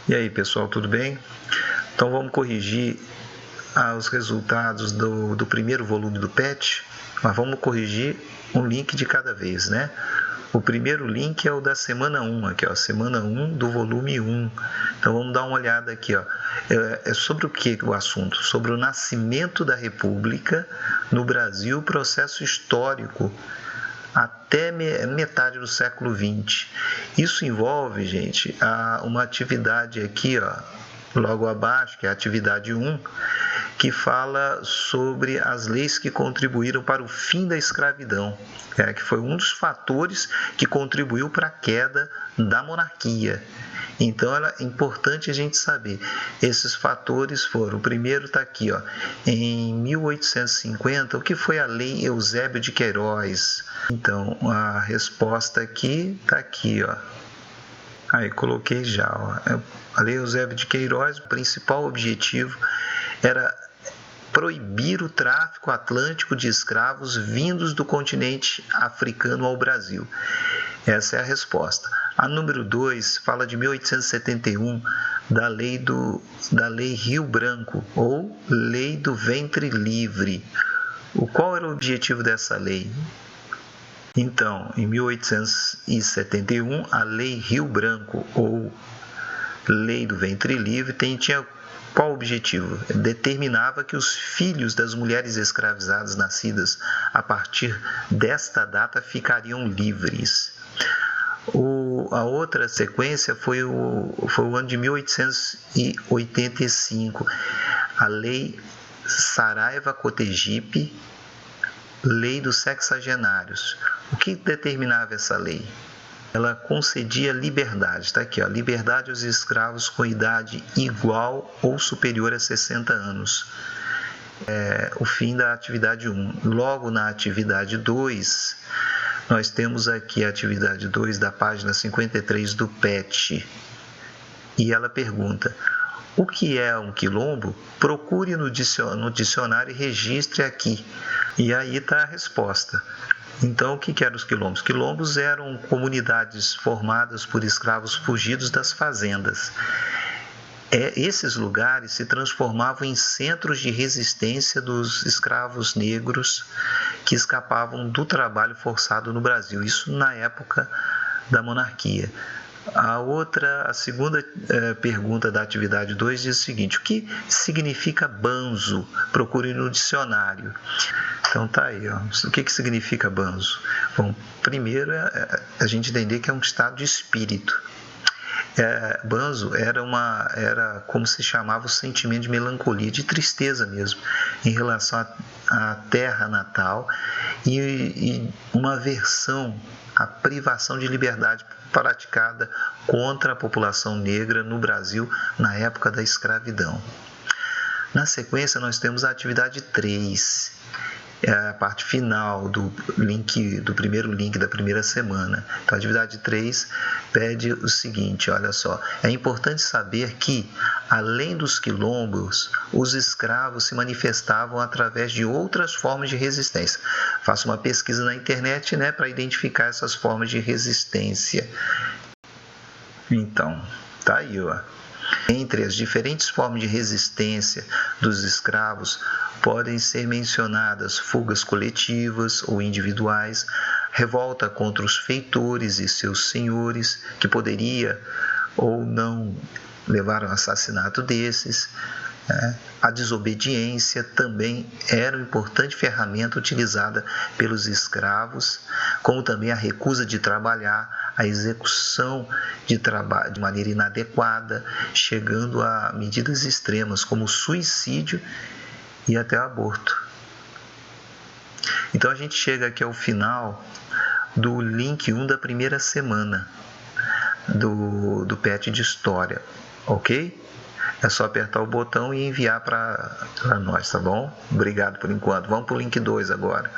E aí, pessoal, tudo bem? Então vamos corrigir os resultados do primeiro volume do PET, mas vamos corrigir um link de cada vez, né? O primeiro link é o da semana 1, aqui, ó, semana 1 do volume 1. Então vamos dar uma olhada aqui, ó. É sobre o que o assunto? Sobre o nascimento da República no Brasil, processo histórico até metade do século XX. Isso envolve, gente, uma atividade aqui, ó, logo abaixo, que é a atividade 1, que fala sobre as leis que contribuíram para o fim da escravidão, que foi um dos fatores que contribuiu para a queda da monarquia. Então, é importante a gente saber. Esses fatores foram, o primeiro está aqui, ó, em 1850, o que foi a Lei Eusébio de Queiroz? Então, a resposta aqui está aqui, ó. Aí, coloquei já, ó. A Lei Eusébio de Queiroz, o principal objetivo era proibir o tráfico atlântico de escravos vindos do continente africano ao Brasil. Essa é a resposta. A número 2 fala de 1871, da lei Rio Branco, ou Lei do Ventre Livre. Qual era o objetivo dessa lei? Então, em 1871, a Lei Rio Branco, ou Lei do Ventre Livre, tinha qual objetivo? Determinava que os filhos das mulheres escravizadas nascidas a partir desta data ficariam livres. A outra sequência foi o ano de 1885, a Lei Saraiva-Cotegipe, Lei dos Sexagenários. O que determinava essa lei? Ela concedia liberdade, está aqui, ó, liberdade aos escravos com idade igual ou superior a 60 anos. O fim da atividade 1. Logo na atividade 2, nós temos aqui a atividade 2 da página 53 do PET. E ela pergunta: o que é um quilombo? Procure no dicionário e registre aqui. E aí está a resposta. Então, o que eram os quilombos? Quilombos eram comunidades formadas por escravos fugidos das fazendas. Esses lugares se transformavam em centros de resistência dos escravos negros que escapavam do trabalho forçado no Brasil. Isso na época da monarquia. A segunda pergunta da atividade 2 diz o seguinte: o que significa banzo? Procure no dicionário. Então tá aí, ó. O que significa banzo? Bom, primeiro a gente entender que é um estado de espírito. Banzo era como se chamava o sentimento de melancolia, de tristeza mesmo, em relação à terra natal e uma aversão à privação de liberdade praticada contra a população negra no Brasil na época da escravidão. Na sequência, nós temos a atividade 3, a parte final do primeiro link da primeira semana. Então, a atividade 3 pede o seguinte, olha só: é importante saber que, além dos quilombos, os escravos se manifestavam através de outras formas de resistência. Faça uma pesquisa na internet, né, para identificar essas formas de resistência. Então, tá aí, ó. Entre as diferentes formas de resistência dos escravos, podem ser mencionadas fugas coletivas ou individuais, revolta contra os feitores e seus senhores, que poderia ou não levar ao assassinato desses. A desobediência também era uma importante ferramenta utilizada pelos escravos, como também a recusa de trabalhar, a execução de trabalho de maneira inadequada, chegando a medidas extremas como o suicídio e até o aborto. Então a gente chega aqui ao final do link 1 da primeira semana do PET de História, ok? É só apertar o botão e enviar para nós, tá bom? Obrigado por enquanto. Vamos para o link 2 agora.